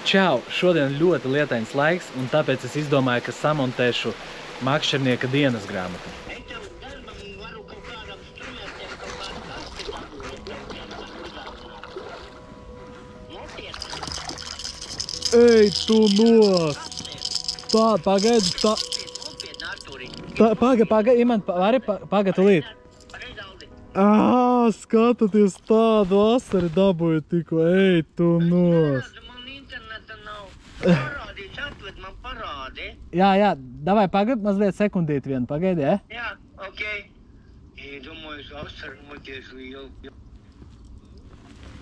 Čau! Šodien ļoti lietains laiks, un tāpēc es izdomāju, ka samontēšu makšķernieka dienas grāmatu. Ej, tu nost! Tā, pagaidi, tā... Pagaidi, Iman, vari pagaidi tulīt. Skatoties tādu asari dabūju tikko, ej, tu nost! Man interneta nav. Parādīts, atved man parādi. Jā, davai pagaidi mazliet sekundīt vienu, pagaidi, ja? Jā, okei. Domāju, es asaru notiešu jau.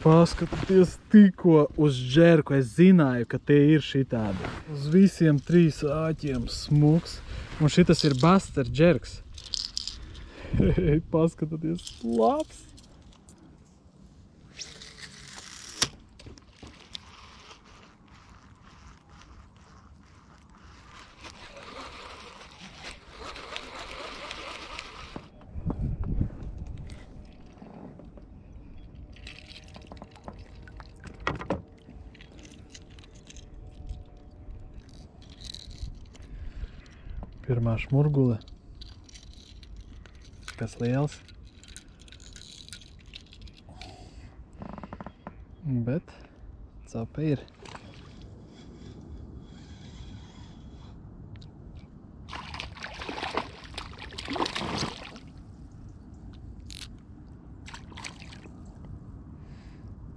Paskatieties tikko uz džerku, es zināju, ka tie ir šitādi. Uz visiem 3 āķiem smuks, un šitas ir Buster džerks. Paskatieties, labs! Pirmā šmurgule. Kas liels. Bet cape ir.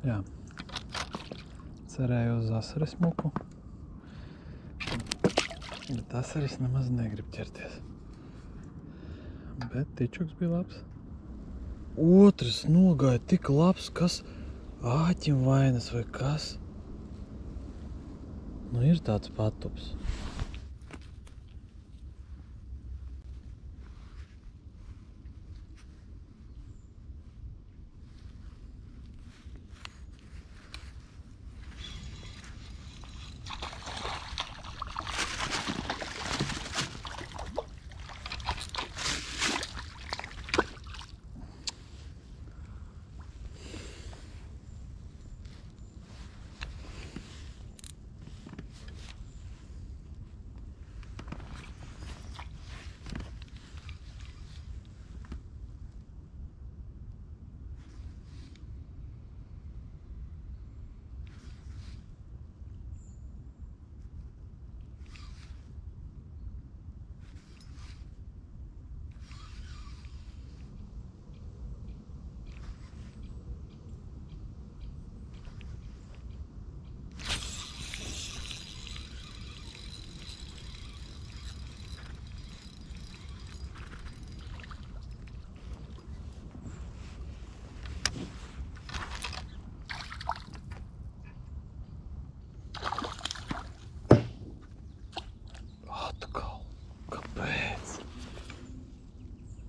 Jā. Cerēju uz asares muku. Bet asaris nemaz negrib ķerties. Bet tičuks bija labs. Otrs nogāja tik labs, kas āķim vainas vai kas. Nu ir tāds patups.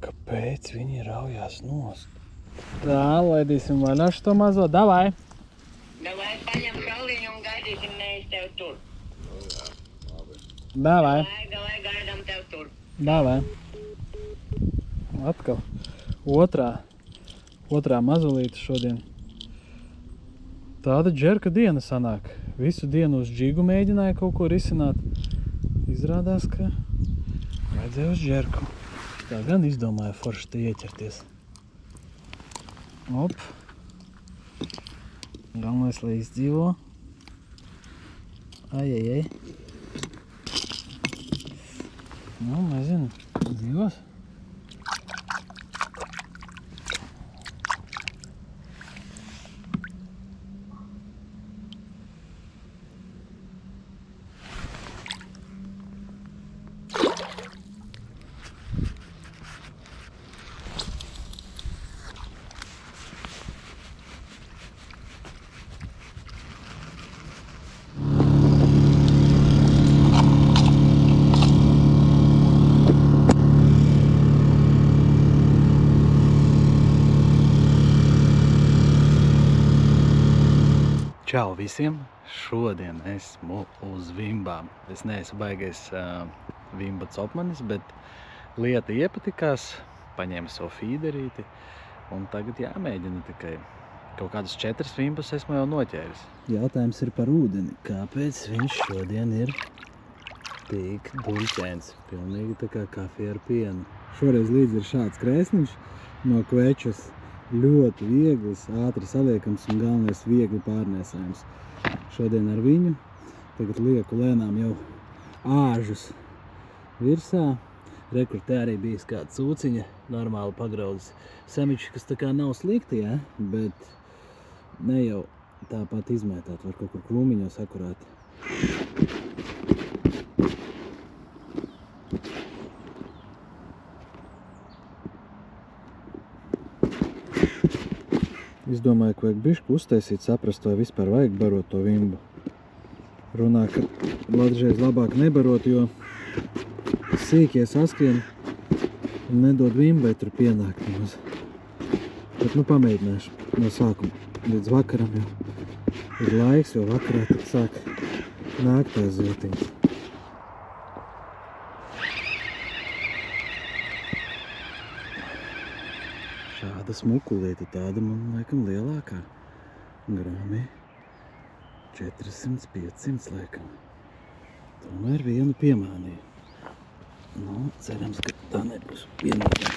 Kāpēc viņi raujās nost? Tā, laidīsim vaļā šo mazo. Davai! Davai, paņem šauliņu un gaidīsim mēs tev tur. Davai! Davai, gaidām tev tur. Davai! Atkal. Otrā mazulīte šodien. Tāda džerka diena sanāk. Visu dienu uz džigu mēģināja kaut ko risināt. Izrādās, ka vajadzēja uz džerku. Tā gan izdomāja forši te ieķerties. Op. Galvenais, lai izdzīvo. Ai. Nu, nezinu, dzīvos. Čau visiem! Šodien esmu uz vimbām. Es neesmu baigais vimba copmanis, bet lieta iepatikās, paņēmu savu fīderīti un tagad jāmēģina tikai Kaut kādus 4 vimbus esmu jau noķēris. Jautājums ir par ūdeni. Kāpēc viņš šodien ir tik duļķēns? Pilnīgi tā kā kafija ar pienu. Šoreiz līdzi ir šāds krēsniņš no Kvečas. Ļoti viegls, ātri saliekams un galvenais viegli pārnēsājums. Šodien ar viņu. Tagad lieku lēnām jau āžus virsā. Rekur, te arī bijis kāda cūciņa, normāli pagraudzis semiči, kas tā kā nav slikti, ja? Bet ne jau tāpat izmētāt, var kaut kur krūmiņos akurāti. Es domāju, ka vajag bišku uztaisīt, saprast, vai vispār vajag barot to vimbu. Runā, ka dažreiz labāk nebarot, jo sīkie saskrien un nedod vimbai tur pienākt nemaz. Bet nu pamēģināšu no sākuma līdz vakaram jau ir laiks, jo vakarā tad sāk nākt tās ziltiņas. Šāda smukulīte, tāda man laikam lielākā. Grāmī 400-500 laikam. Tomēr vienu piemānīju. Nu, cerams, ka tā nebūs vienotā.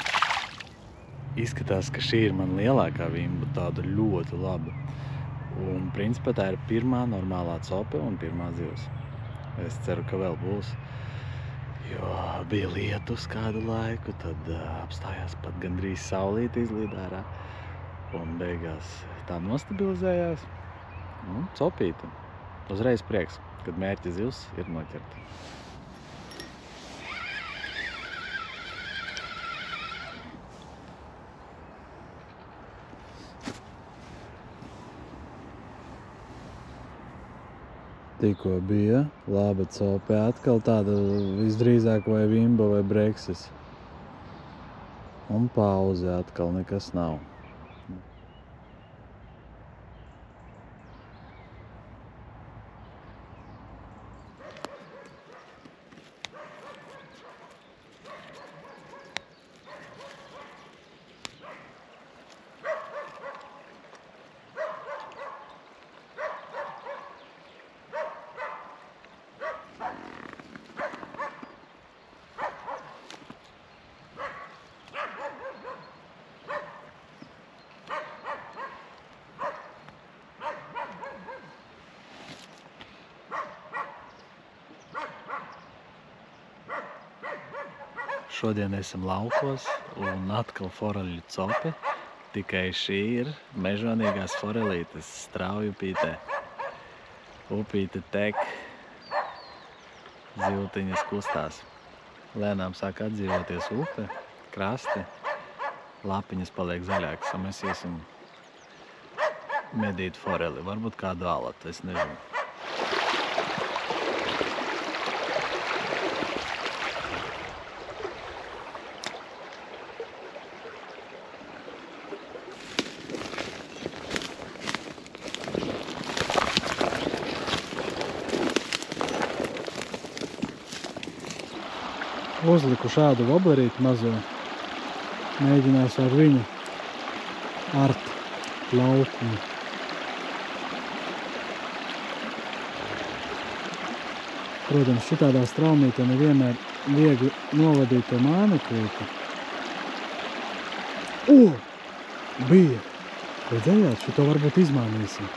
Izskatās, ka šī ir man lielākā vimba, tāda ļoti laba. Un principā tā ir pirmā normālā cope un pirmā zivs. Es ceru, ka vēl būs. Jo bija lietus kādu laiku, tad apstājās pat gandrīz saulīte izlīd ārā. Un beigās tā nostabilizējās. Nu, copīte. Uzreiz prieks, kad mērķa zivs ir noķerta. Tikko bija laba cope, atkal tāda visdrīzāk vai vimba vai breksis. Un pauze atkal nekas nav. Šodien esam laukos un atkal foreļu cope, tikai šī ir mežonīgās forelītes strauju upītē. Upīte tek, zivtiņas kustās. Lēnām sāk atdzīvoties upe, krasti, lapiņas paliek zaļākas, un mēs iesim medīt foreli, varbūt kādu alatu, es nezinu. Uzliku šādu voblerīti mazo, mēģināšu ar viņu art laukumu. Protams, šitādā straumītē nevienmēr viegli novadīt to māneklīti. Bija! Redzējāt, šito varbūt izmānīsim.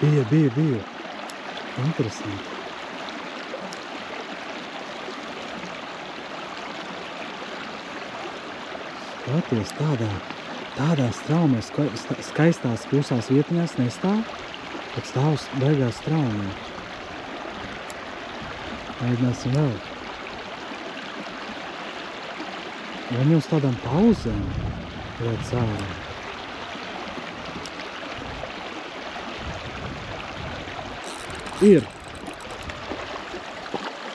Bija. Interesanti. Skaties, tādā straumē, skaistās klusās vietiņās nestāv, bet stāv beigās straumē. Mēģināsim vēl. Viņu uz tādām pauzēm redz ārā. Ir.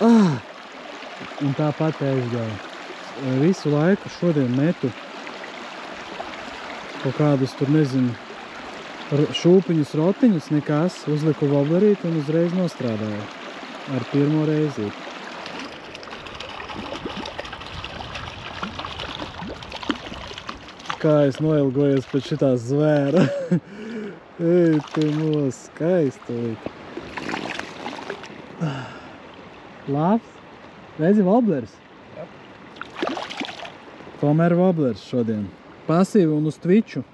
Un tāpat aizgāju. Visu laiku šodien metu kaut kādus tur, nezinu, šūpiņus, rotiņus, nekas, uzliku voblerīti un uzreiz nostrādāju ar pirmo reizi. kā es noilgojos pēc šitās zvēra. Ej, tu nos, skaistulīt. Labs. Redzi, woblers? Jā. Tomēr woblers šodien. Pasīvi un uz Twitchu.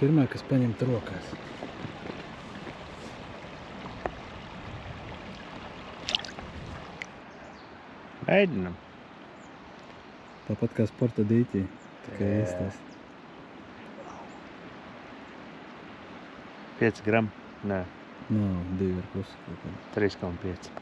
Pirmā, kas paņemt rokās. Mēģinam. Tāpat kā sporta dīķī, tikai īstās. 5 gramu? Nē. Nav, 2,5. 3,5.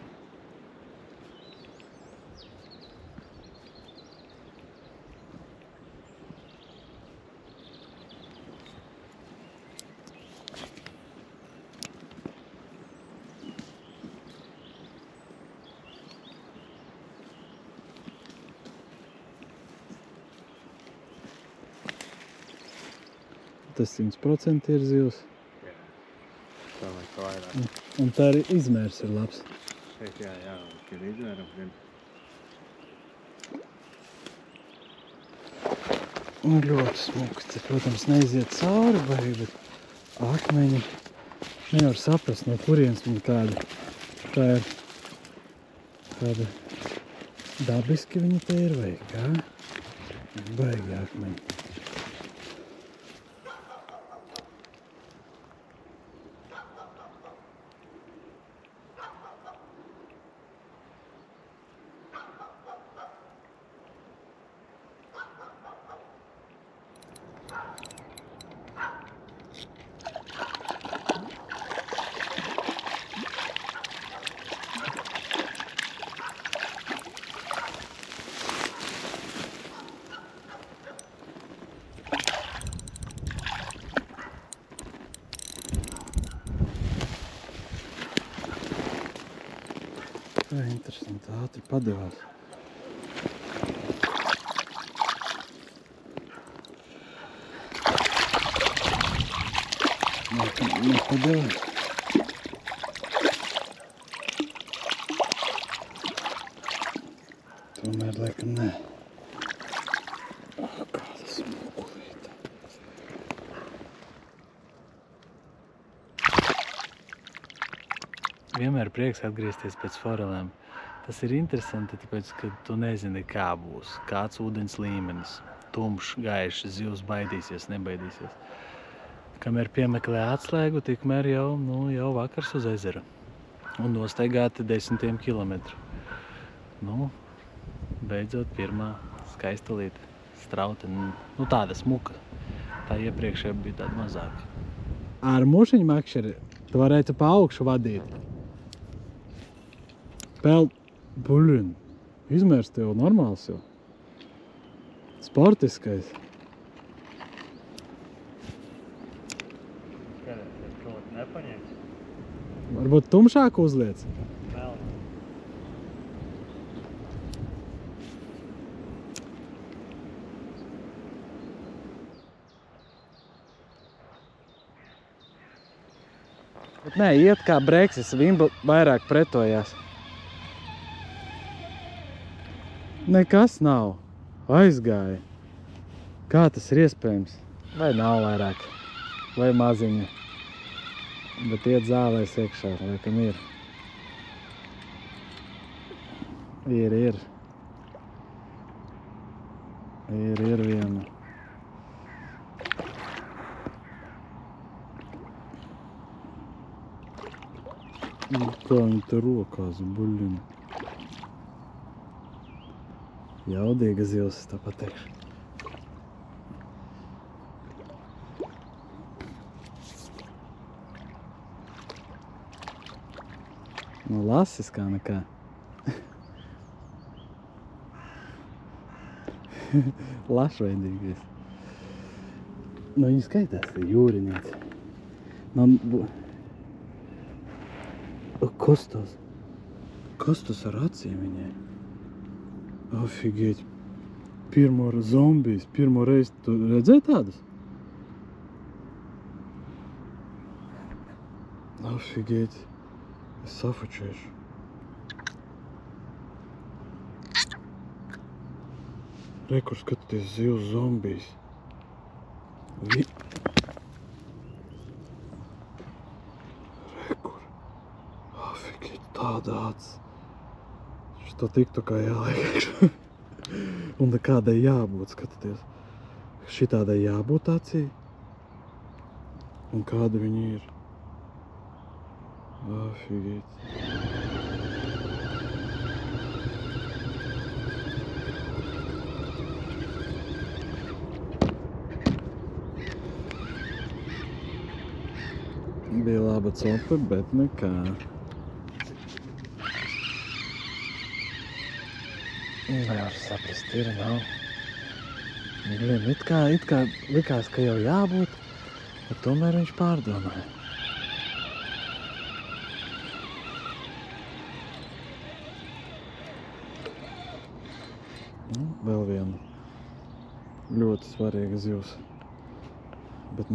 Tas 100% ir zivs. Jā. Domāju, ka vairāk. Un tā arī izmērs ir labs. Šeit jā, kad izmēram, gan. Un ļoti smuki. Te, protams, neiziet cauri, bet akmeņi nevar saprast, no kurienes viņi tādi. Tā ir tāda dabiski viņi te ir, vai kā? Baigi akmeņi. Tā ir interesanti, ātri padevās. Nepadevās. Tomēr, laikam, nē. Kāda smukulīta. Vienmēr prieks atgriezties pēc forelēm. Tas ir interesanti, tāpēc, ka tu nezini, kā būs, kāds ūdens līmenis. Tumšs, gaišs, zivs baidīsies, nebaidīsies. Kamēr piemeklē atslēgu, tikmēr jau vakars uz ezeru. Un nostaigāti 10 kilometru. Beidzot pirmā skaistalīta strauta. Tāda smuka. Tā iepriekšējā bija tāda mazāka. Ar mušiņu makšeri tu varētu pa augšu vadīt. Buļin, izmērs tev normāls jau. Sportiskais. Kādēļ, kaut nepaņēmis? Varbūt tumšāk uzliec. Melni. Bet nē, iet kā breksis, vimba vairāk pretojās. Nekas nav. Aizgāja. Kā tas ir iespējams? Vai nav vairāk? Vai maziņa? Bet iet zālēs iekšā, laikam ir. Ir. Ir viena. Kā viņi te rokās, buļļini. Jaudīga zivs, es tā pateikšu. Lasis kā nekā. Lašveidīgais. Viņi skaitās, tie jūrinieci. Kas tas ar acīm viņai? Ofigēt. Pirmo reizi tu redzēji tādus? Afigēti. Es safučēšu. Rekur skaties zivs zombijs. Rekur. Afigēti, tāda acs. Šito tiktu kā jāliek. Un kādai jābūt, skatāties. Šitādai jābūt acī. Un kāda viņa ir. Afigēti. Bija laba copa, bet nekā. Nevar saprast, ir nav. Blin, it kā likās, ka jau jābūt, bet tomēr viņš pārdomāja. Vēl viena ļoti svarīga zivs. Bet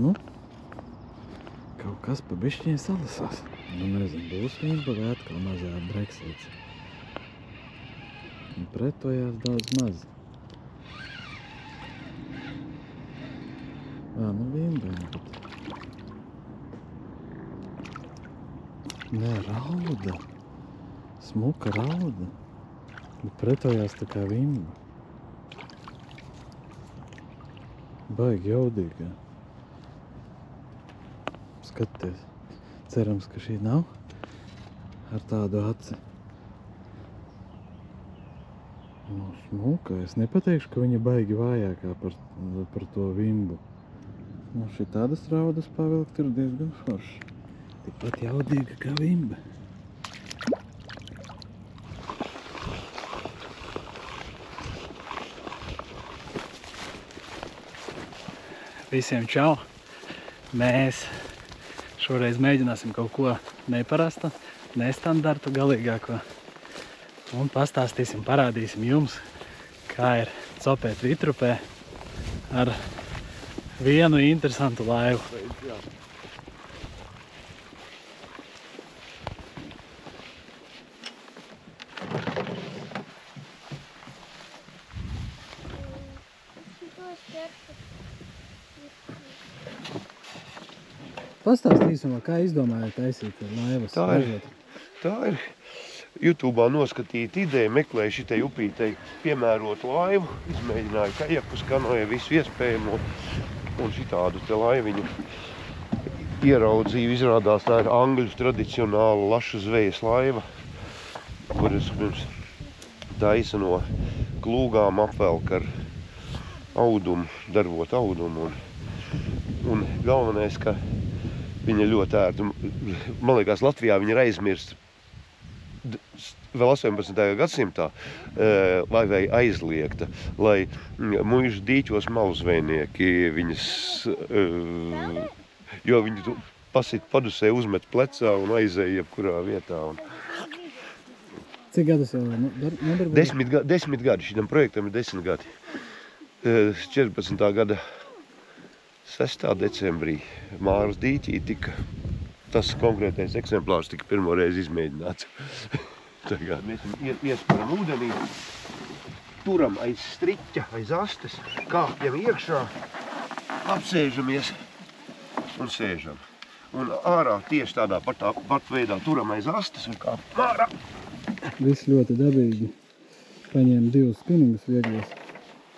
kaut kas pa bišķiņai salasās. Nezinu, būs vīmba vai atkal mazajā breksīts. Un pretojās daudz maz. Vīmba, bet... Nē, rauda. Smuka rauda. Bet pretojās tā kā vīmba. Baigi jaudīgā. Skaties. Cerams, ka šī nav ar tādu aci. Smuka. Es nepateikšu, ka viņa baigi vājākā par to vimbu. Šī tādas raudas pavilkt ir diezgan forši. Tikpat jaudīga kā vimba. Visiem čau! Mēs šoreiz mēģināsim kaut ko neparastu, nestandartu, galīgāko. Un pastāstīsim, parādīsim jums, kā ir copēt Vitrupē ar vienu interesantu laivu. Pastāstīsim, kā izdomājāt taisīt laivas? Tā ir YouTube'ā noskatīta ideja, meklēju šitai upītei piemērotu laivu, izmēģināju kajakus, kanoju, visu iespējamo un šitādu te laiviņu ieraudzīju. Izrādās, tā ir angļu tradicionāla lašu zvejas laiva, kuras pirms taisa no klūgām apvelk ar audumu, darbot audumu. Un galvenais, ka viņa ļoti ērta. Man liekas, Latvijā viņa ir aizmirsta vēl 18. gadsimtā, vai aizliegta, lai muižu dīķos malzvejnieki viņas, jo viņi pasit padusē, uzmet plecā un aizēja jebkurā vietā. Cik gadus jau nodarbojas? 10 gadi, šitam projektam ir 10 gadi. 14. gada 6. decembrī Māras dīķī tas konkrētais eksemplārs tika pirmoreiz izmēģināts. Mēs iesparam ūdenī, turam aiz striķa, aiz astes, kāpjam iekšā, apsēžamies un sēžam. Un ārā tieši tādā pat veidā turam aiz astes un kāpjam ārā. Viss ļoti dabīgi. Paņēmu 2 spinningus vieglos.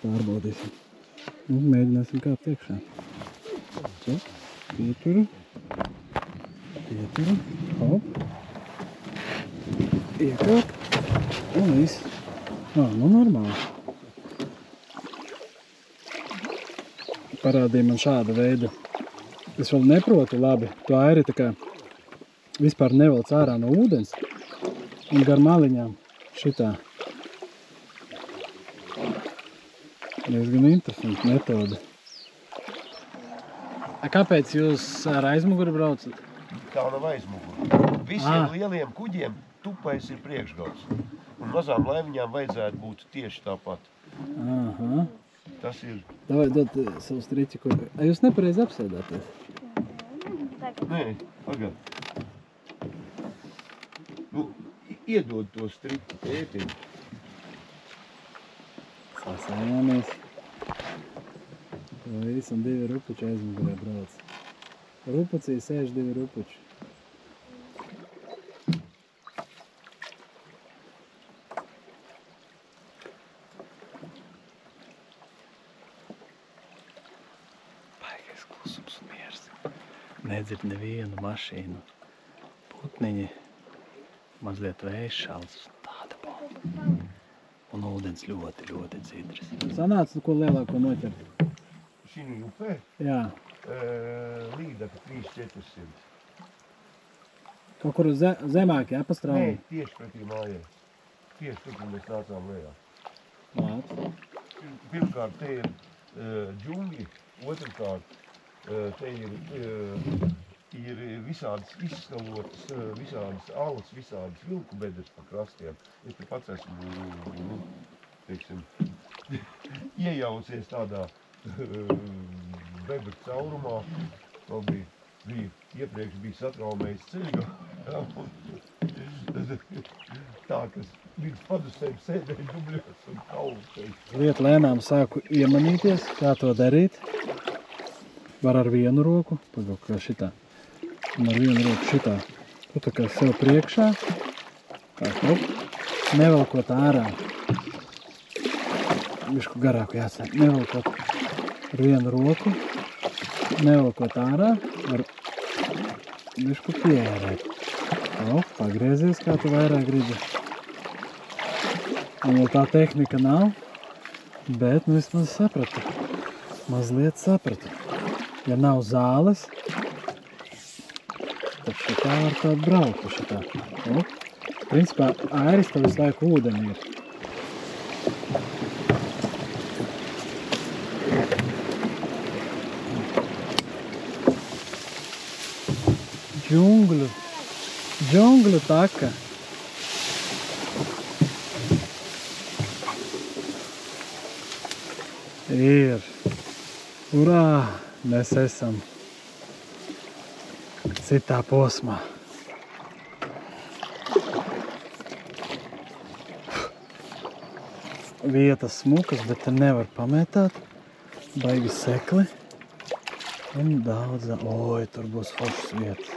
Pārbaudīsim. Un mēģināsim kāpt iekšā. Pieturu. Hop. Iekāp. Un viss. Normāli. Parādīja man šāda veida. Es vēl neprotu labi. To airi tā kā vispār nevelc ārā no ūdens. Un gar maliņām šitā. Diezgan interesanti metode. Kāpēc jūs ar aizmuguri braucat? Tā nav aizmuguri. Visiem lieliem kuģiem tupais ir priekšgals. Un mazām laiviņām vajadzētu būt tieši tāpat. Aha. Tas ir... Davai dod savu striķi, A jūs nepareizi apsēdāties? Nē, pagad. Nu, iedod to striķi tētim. Sasējāmies. Viss un 2 rupuči aizmugurē brauc. Rupucī sēž 2 rupuči. Baigais klusums un miers. Nedzird nevienu mašīnu. Putniņi, mazliet vējš šals, tāda bomba. Un ūdens ļoti, ļoti dzidrs. Sanāca, ko lielāko noķert? Šī upē? Jā. Līdaka 3-400. Kaut kur zemāk, jā, pa straumu? Nē, tieši pretī mājai. Tieši pretī mēs nācām lejā. Labs. Pirmkārt, te ir džungļi, otrkārt, te ir visādas izskalotas, visādas alas, visādas vilku bedres pa krastiem. Es te pats esmu, teiksim, iejaucies tādā bedru caurumā. Man bija iepriekš bija satraumējis ceļu. Tā, kas līdz padusēm sēdēja dubļos un kaulu. Liet lēnām sāku iemanīties, kā to darīt. Var ar vienu roku, pagauk kā šitā. Un ar vienu roku šitā. Tu tā kā sev priekšā. Tā, hop. Nevelkot ārā. Bišku garāku jāsāk. Nevelkot ar vienu roku. Nevelkot ārā. Ar bišku pierēt. Hop, pagriezies, kā tu vairāk gribi. Un vēl tā tehnika nav. Bet, nu vismaz sapratu. Mazliet sapratu. Ja nav zāles, tad šitā var tādu braukt. Šitā. Principā ēris tev visu laiku ūdeni ir. Džungļu taka. Ir. Urā! Mēs esam citā posmā. Vietas smukas, bet te nevar pametāt. Baigi sekli. Un daudz, oi, tur būs foršas vietas.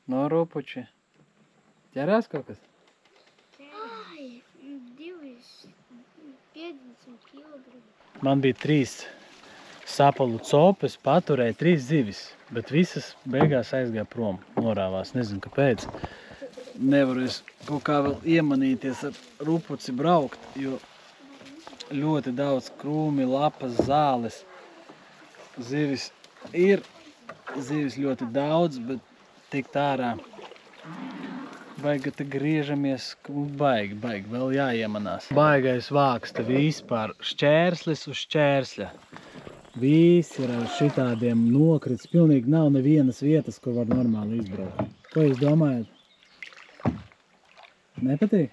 No rupuči. Ķerās kaut kas? Ai, 50 kg. Man bija 3 sapalu copes, paturēja 3 zivis, bet visas beigās aizgāja prom, norāvās, nezinu kāpēc. Nevaru es kaut kā vēl iemanīties ar rupuci braukt, jo ļoti daudz krūmi, lapas, zāles. Zivis ir, zivis ļoti daudz, bet tikt ārā. Baigi te griežamies, baigi, vēl jāiemanās. Baigais vāks te vispār, šķērslis uz šķērsļa. Viss ir ar šitādiem nokrits, pilnīgi nav nevienas vietas, kur var normāli izbraukt. Ko jūs domājat? Nepatīk?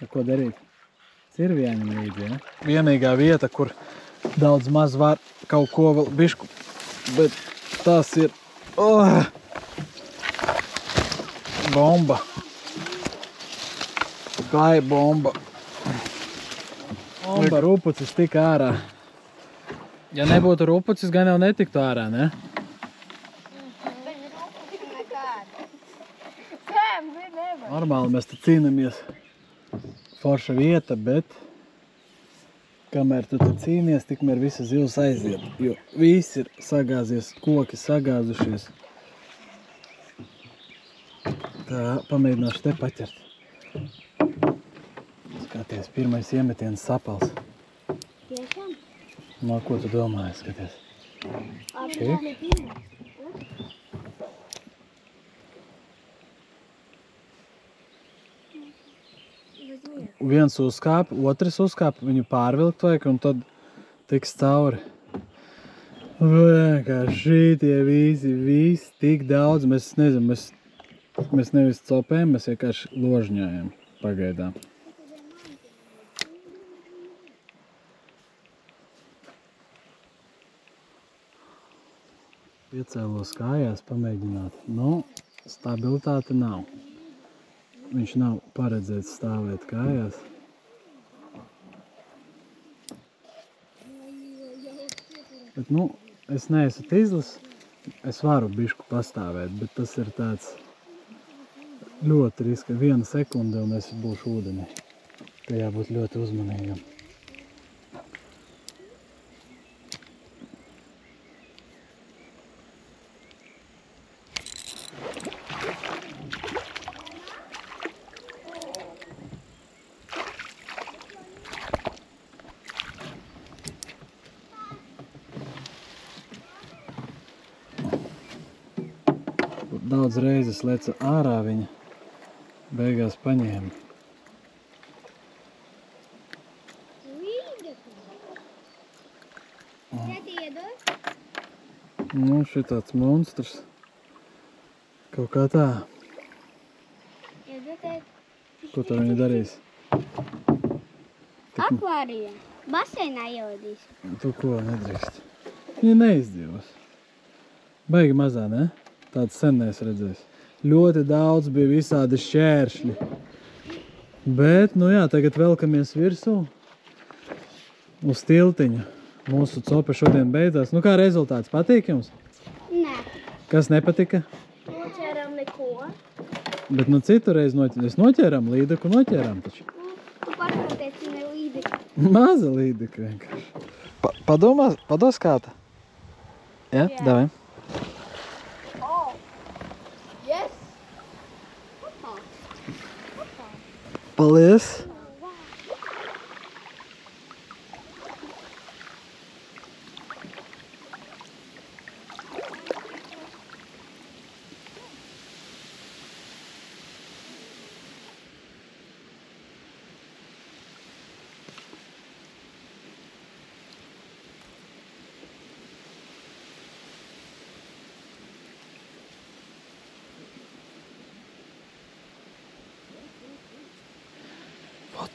Ar ko darīt? Cirvi jāņem līdzi, ja? Vienīgā vieta, kur daudz maz var kaut ko vēl bišku, bet tas ir... Bomba. Kā ir bomba. Bomba, rupucis tika ārā. Ja nebūtu rupucis, gan jau netiktu ārā, ne? Bez rupuču nekāda. Tēm, nevar. Normāli mēs te cīnamies. Forša vieta, bet Kamēr tu te cīnies, tikmēr visa zivs aiziet, jo viss ir sagāzies, koki sagāzušies. Tā, pamēģināšu te paķert. Skaties, pirmais iemetiens sapals. Tiešām? No ko tu domāji, skaties? Viens uzkāp, otrs uzkāp, viņu pārvilkt vajag, un tad tiks cauri. Vienkārši šitie visi tik daudz, mēs nezinu, mēs nevis copējam, mēs vienkārši ložņājam pagaidām. Piecēlos kājās pamēģināt. Nu, stabilitāte nav. Viņš nav paredzēts stāvēt kājās. Bet, nu, es neesmu tizlis, es varu bišku pastāvēt, bet tas ir tāds ļoti riska. 1 sekunde un es būšu ūdenī. Te jābūt ļoti uzmanīgam. Daudz reizes leca ārā viņa, beigās paņēma. Nu, šitāds monstrs. Kaut kā tā. Ko tā viņa darīs? Akvārijā. Baseinā ievadīs. Tu ko nedrīkst? Viņa neizdzīvos. Baigi mazā, ne? Tāds sen neesi redzējis. Ļoti daudz bija visādi šķēršļi. Bet, nu jā, tagad velkamies virsū uz tiltiņu. Mūsu cope šodien beidzās. Nu kā rezultāts? Patīk jums? Nē. Kas nepatika? Noķēram neko. Bet nu citurreiz noķēram līdeku, noķēram taču. Tu paskaties, viņa ir līdeka. Maza līdeka vienkārši. Pados kāta? Jā, davai. Yes. Paldies!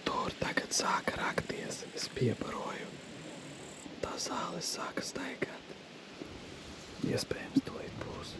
Tur tagad sāka rakties, es piebaroju. Tā zāles sāka staigāt. Iespējams, tūlīt būs.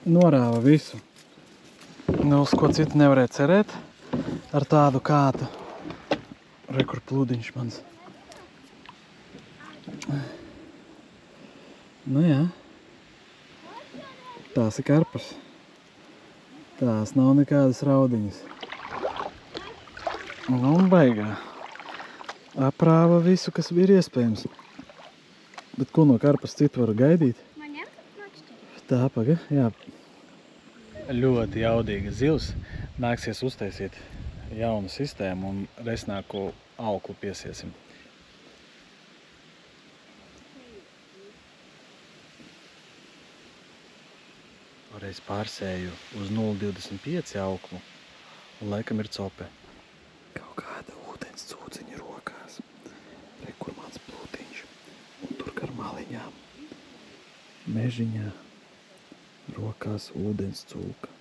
Norāva visu. Nu, uz ko citu nevarēja cerēt ar tādu kātu. Re, kur plūdiņš mans. Nu jā. Tās ir karpas. Tās nav nekādas raudiņas. Un baigā. Aprāva visu, kas ir iespējams. Bet ko no karpas citu var gaidīt? Man ņemt nošķirt? Tā, paga, jā. Ļoti jaudīga zivs. Nāksies uztaisīt jaunu sistēmu un resnāko auklu piesiesim. Reiz pārsēju uz 0,25 auklu un laikam ir cope. Kaut kāda ūdens cūciņa rokās. Re, kur mans plūtiņš. Un tur gar maliņām. Mežiņā rokās ūdens cūka.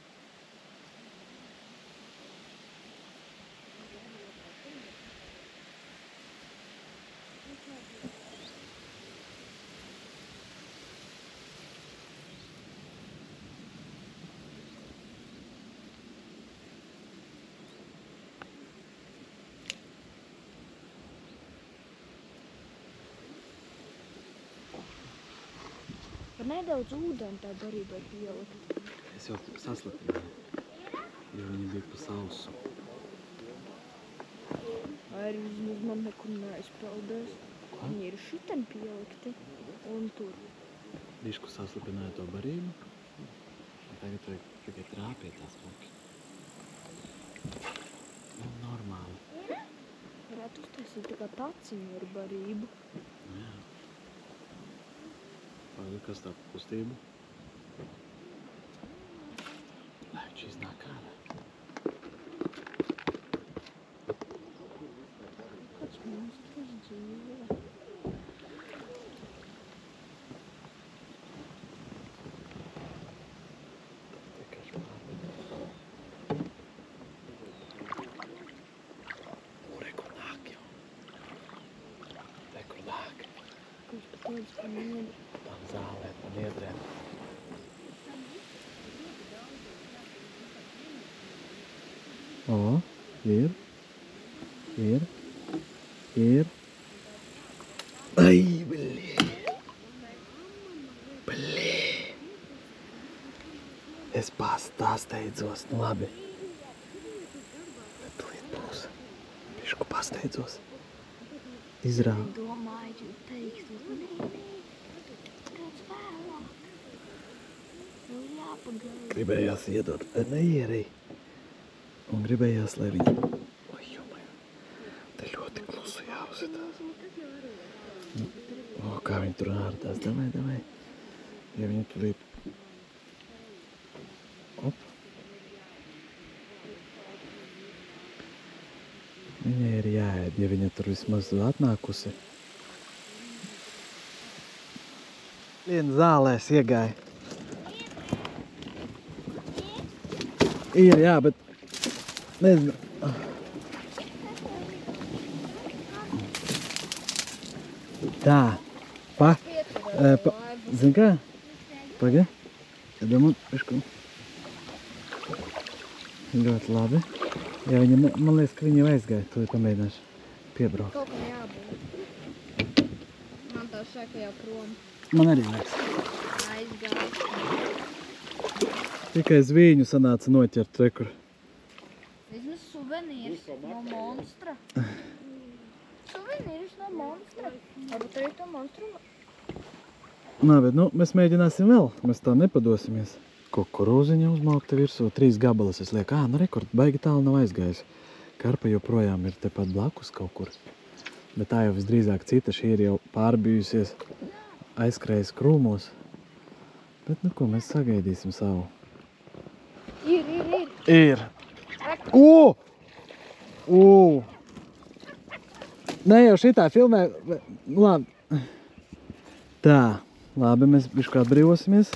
Var nedaudz ūdeni tā barībai pielikt. Es jau saslapināju, jo viņa bija pa sausu. Arī vismaz man nekur neizpeldēs. Viņi ir šitien pielikti un tur. Bišku saslapināju to barību. Tagad vajag tikai trāpīt tās koki. Nu, normāli. Varētu uztaisīt tā kā taciņu ar barību. Jā. Pagad, kas tā kustība? Lai viņš iznāk ārā. Kāds monstrs dzīvo? Tikai Rekur nāk jau. Rekur nāk. Kurš pat tāds pa niedri? Tām zālēm un niedrēm. O, ir. Ai, blē. Es pasteidzos, nu labi. Bet tūlīt būs. Bišku pasteidzos. Izrāvu. Domāju, teiks, nē. Kāds vēlāk. Nu jāpagaida. Gribējās iedot neierī. Un gribējās, lai viņa... Oi, jomai. Te ļoti klusu jāuzitās. O, kā viņa tur ārdās. Davai. Ja viņa tur ir... Op. Viņai ir jāēd, ja viņa tur vismaz atnākusi. Viena zālēs iegāja. Ir, jā, bet... Nezinu. Tā. Zini kā? Paga. Ja domā, pišku. Ļoti labi. Ja viņa, man liekas, ka viņa jau aizgāja. Tu pamēģināšu piebraukt. Kaut kam jābūt. Man tā saka jau prom. Man arī liekas. Aizgāja. Tikai zvīņu sanāca noķert rekur. Vismaz suvenīrs no monstra. Suvenīrs no monstra. Varbūt arī to monstru. Nā, bet nu, mēs mēģināsim vēl. Mēs tā nepadosimies. Kukurūziņa uzmaukta virsū. 3 gabalas. Es lieku, nu rekord, baigi tālu nav aizgājis. Karpa joprojām ir tepat blakus kaut kur. Bet tā jau visdrīzāk cita. Šī ir jau pārbijusies, aizskrējas krūmos. Bet nu ko, mēs sagaidīsim savu. Ir. Nē, jau šitā filmē... Labi. Tā. Labi, mēs bišku atbrīvosimies.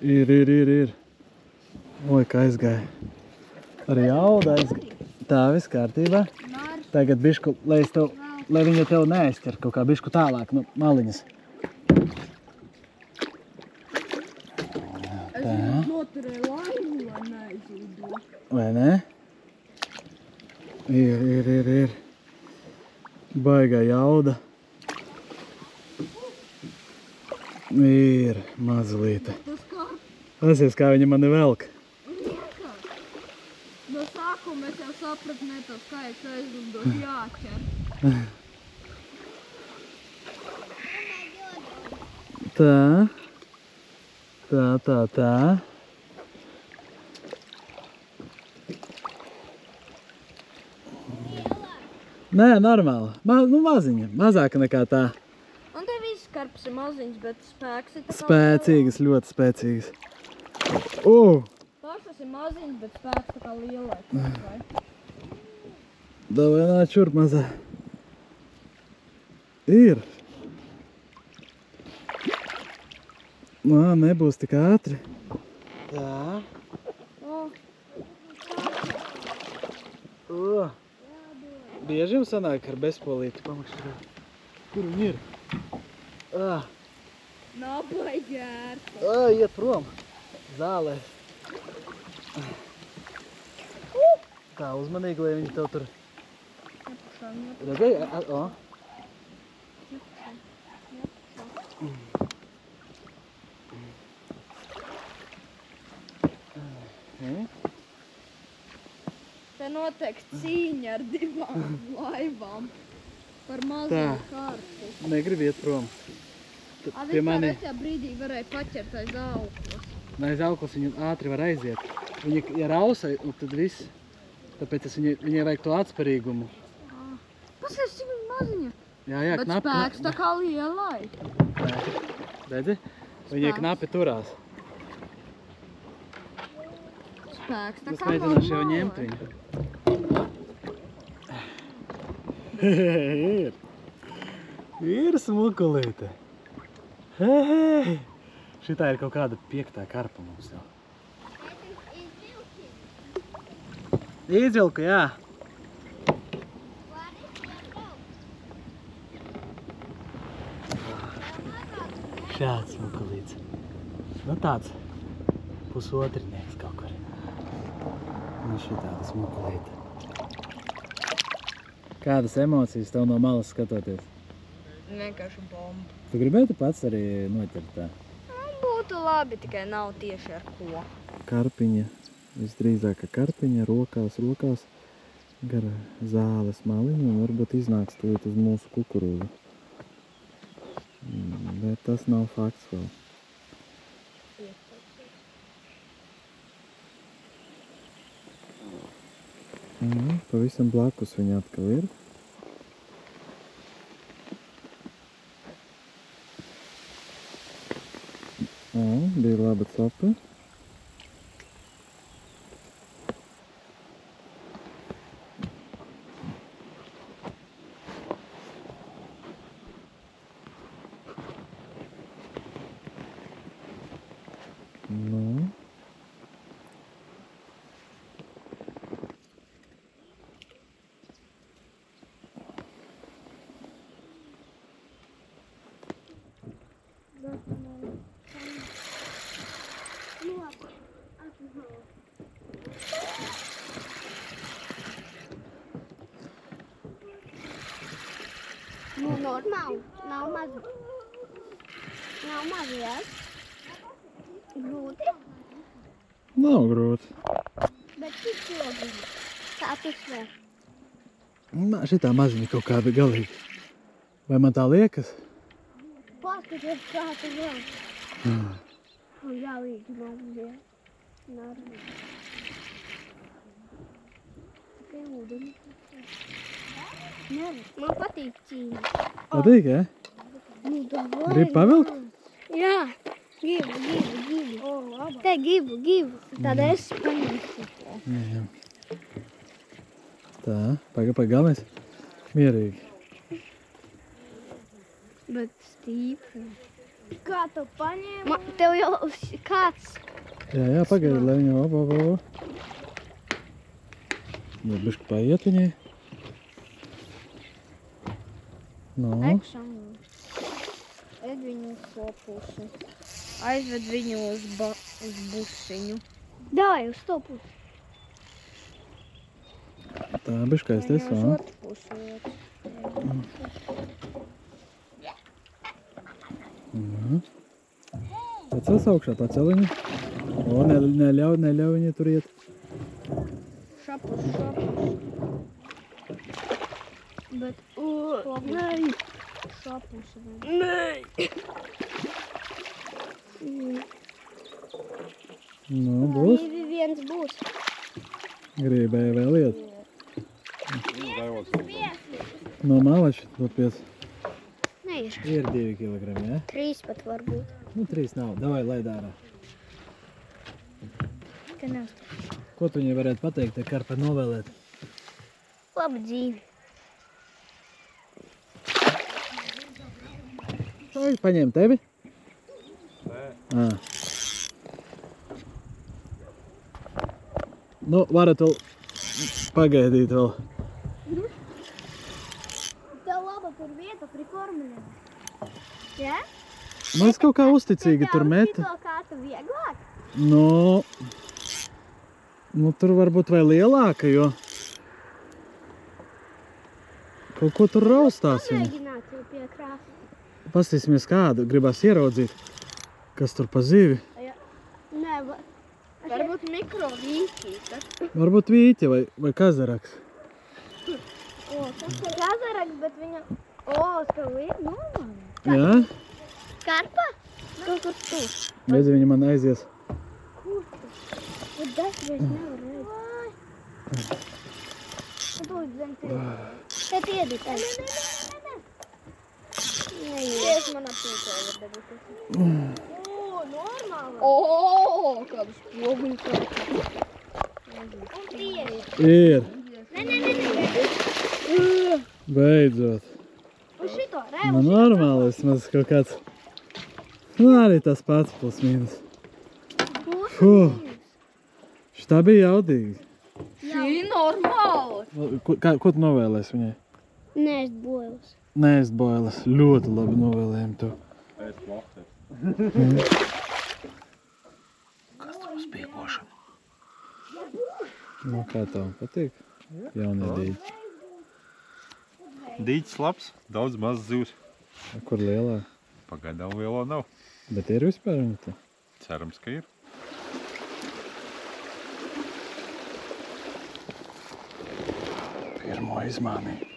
Ir. Oi, kā aizgāja. Arī jauda aizgāja. Tā, viss kārtībā. Tagad bišku, lai viņa tev neaizķer kaut kā bišku tālāk no maliņas. Tā. Noturēju laivu, lai neaizlīdo. Vai ne? Ir. Baigā jauda. Ir mazlīte. Pasies, kā viņa mani velk. No sākuma es jau sapratu, ne tev skaits aizlidot jāķer. Tā. Tā. Nē, normāli. Maziņa. Mazāka nekā tā. Un te viss karps ir maziņš, bet spēks ir tā kā... Spēcīgas, ļoti spēcīgas. Pašas ir maziņš, bet spēks tā kā lielai. Davai nāc šurp mazā. Ir. Nebūs tik ātri. Tā. Bieži jums sanāk ar bezpolīti pamakšķirāt? Kur viņi ir? Nabai ģērta. Iet prom. Zālēs. Tā, uzmanīgi, lai viņi tev tur... Redzēji? Te notiek cīņa ar divām laivām par mazo karti. Negribu iet prom. Pie mani... Vispār brīdī varēja paķert aiz auklas. Aiz auklas viņu ātri var aiziet. Viņi, ja rausa, tad viss. Tāpēc viņai vajag to atsparīgumu. Pasies, cik viņa maziņa. Jā, bet knapi. Bet spēks tā kā lielai. Redzi? Viņai knapi turās. Spēks tā Es kā mēģināšu jau ņemt viņu. Ir smukulīte. Šitā ir kaut kāda 5. karpa mums jau. Izvilku, jā. Šāds smukulīts. Tāds pusotrinieks kaut kur. Šitāda smukulīte. Kādas emocijas tev no malas skatoties? Vienkārši bomba. Tu gribētu pats arī noķert tā? Būtu labi, tikai nav tieši ar ko. Karpiņa, visdrīzāk karpiņa, rokās, gar zāles maliņu un varbūt iznāks tūlīt uz mūsu kukurūzu. Bet tas nav fakts vēl. Pavisam blakus viņa atkal ir. Bija laba copa. Normāli, nav mazies. Grūti? Nav grūti. Bet cik ilgi? Kā tu sver? Šitā maziņa kaut kāda galīgi. Vai man tā liekas? Paskaties, kā tu vēl. Galīgi mazies. Normāli. Tikai ūdeni. Man patīk cīņa. Patīk, jā? Gribi pavilkt? Jā, gribu. Te gribu. Tad es paņemšu. Jā. Tā, paga, galvenais. Mierīgi. Bet stīpri. Kā tu paņēmi? Tev jau kāds. Jā, pagaidi, lai viņa bišķi paiet viņai. Aizved viņu uz to pusi. Aizved viņu uz busiņu. Dāj, uz to pusi. Tā, bišķais tas, Uz otru pusi. Pacels augšā, pacel viņu. O, neļauj viņai tur iet. Šapus. Bet, nē. Šapus. Nē. Nu, būs. Viens būs. Gribēja vēl iet. No malači doties. Nē, Ir 2 kilogrami, ja? 3 pat varbūt. Nu, 3 nav. Davai, laid ārā. Ka nav. Ko tu viņai varētu pateikt, te karpa novēlēt? Labu dzīvi. Vai paņem tevi? Nē. Nu, varat vēl pagaidīt vēl. Tev laba tur vieta pri kormeļiem. Ja? Mēs kaut kā uzticīgi tur meta. Tev kā tu vieglāk? Nu, tur varbūt vai lielāka, jo kaut ko tur raustās viņa. Pamēģināt jau pie krāsa. Pastīsimies kādu, gribās ieraudzīt, kas tur pa zivi. Nē, varbūt mikrovīķīte. Varbūt vīķe vai kazaraks. Tas ir kazaraks, bet viņa... Skav ir normāli. Jā? Karpa? Kaut kur tur. Redzi, viņa man aizies. Bet tas vairs nevar redzēt. Būs zem tevi. Te piedi tevi. Tieši man apītē var dabūt. Normāli. Kādus poguļus kāds. Un tieši. Ir. Nē. Beidzot. Un šito Nu, revu. normāli, vismaz kaut kāds. Nu, arī tas pats plus mīnus. Šitā bija jaudīgi. Šī normāli. Ko tu novēlēsi viņai? Nēst boilas. Nēst boilas. Ļoti labi novēlējumi to. Pēc vārtēs. Kas tur uz piekošanu? Nu, kā tev patīk? Jaunie dīķi. Dīķis labs, daudz maz zivs. Kur lielā? Pagaidām lielo nav. Bet ir vispār viņa te? Cerams, ka ir. Pirmo izmānīju.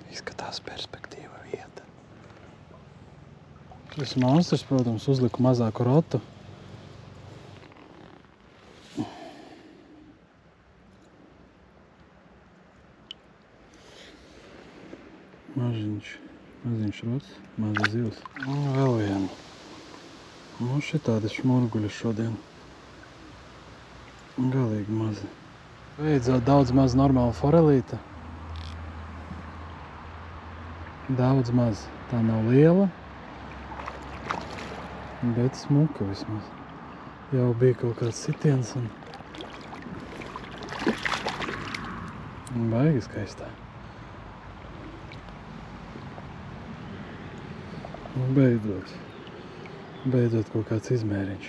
Izskatās perspektīva vieta. Šis monstrs, protams, uzliku mazāku rotu. Maziņš rots, maza zivs. Un vēl viena. Nu, šitādi šmurguļi šodien. Galīgi mazi. Beidzot daudz maz normāla forelīta. Daudz maz. Tā nav liela, bet smuka vismaz. Jau bija kaut kāds sitiens un baigi skaistā. Un beidzot kaut kāds izmēriņš.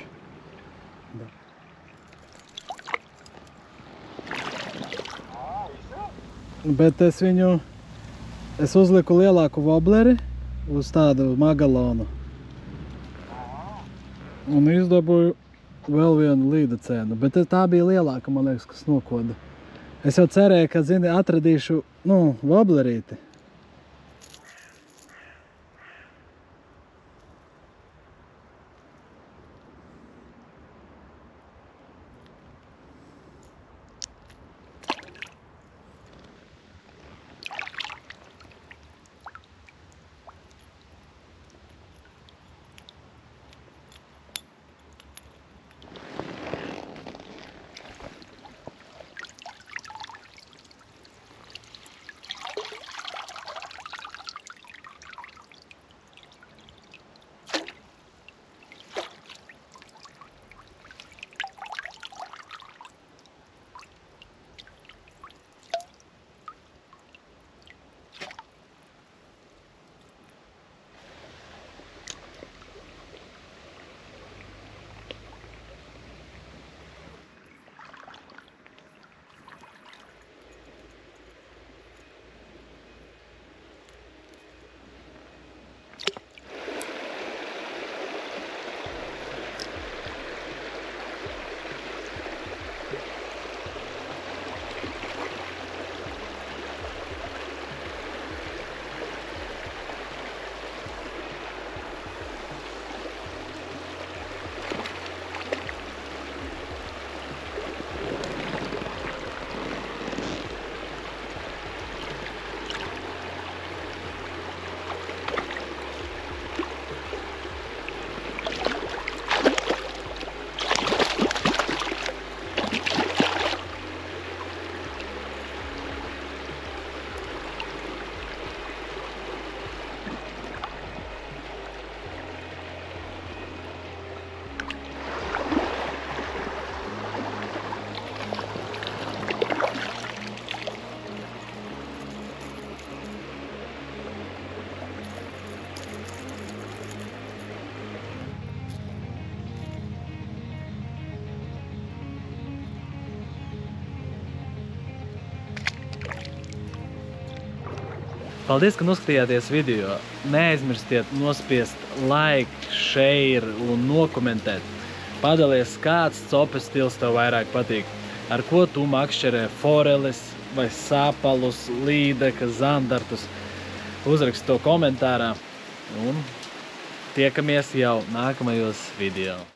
Bet es uzliku lielāku vobleri uz tādu magalonu. Un izdabūju vēl vienu līdacēnu, bet tā bija lielāka, man liekas, kas nokoda. Es jau cerēju, ka, zini, atradīšu, voblerīti. Paldies, ka noskatījāties video. Neaizmirstiet nospiest like, share un nokomentēt. Padalies, kāds copes stils tev vairāk patīk. Ar ko tu makšķerē foreles vai sapalus, līdeka, zandartus. Uzrakst to komentārā un tiekamies jau nākamajos video.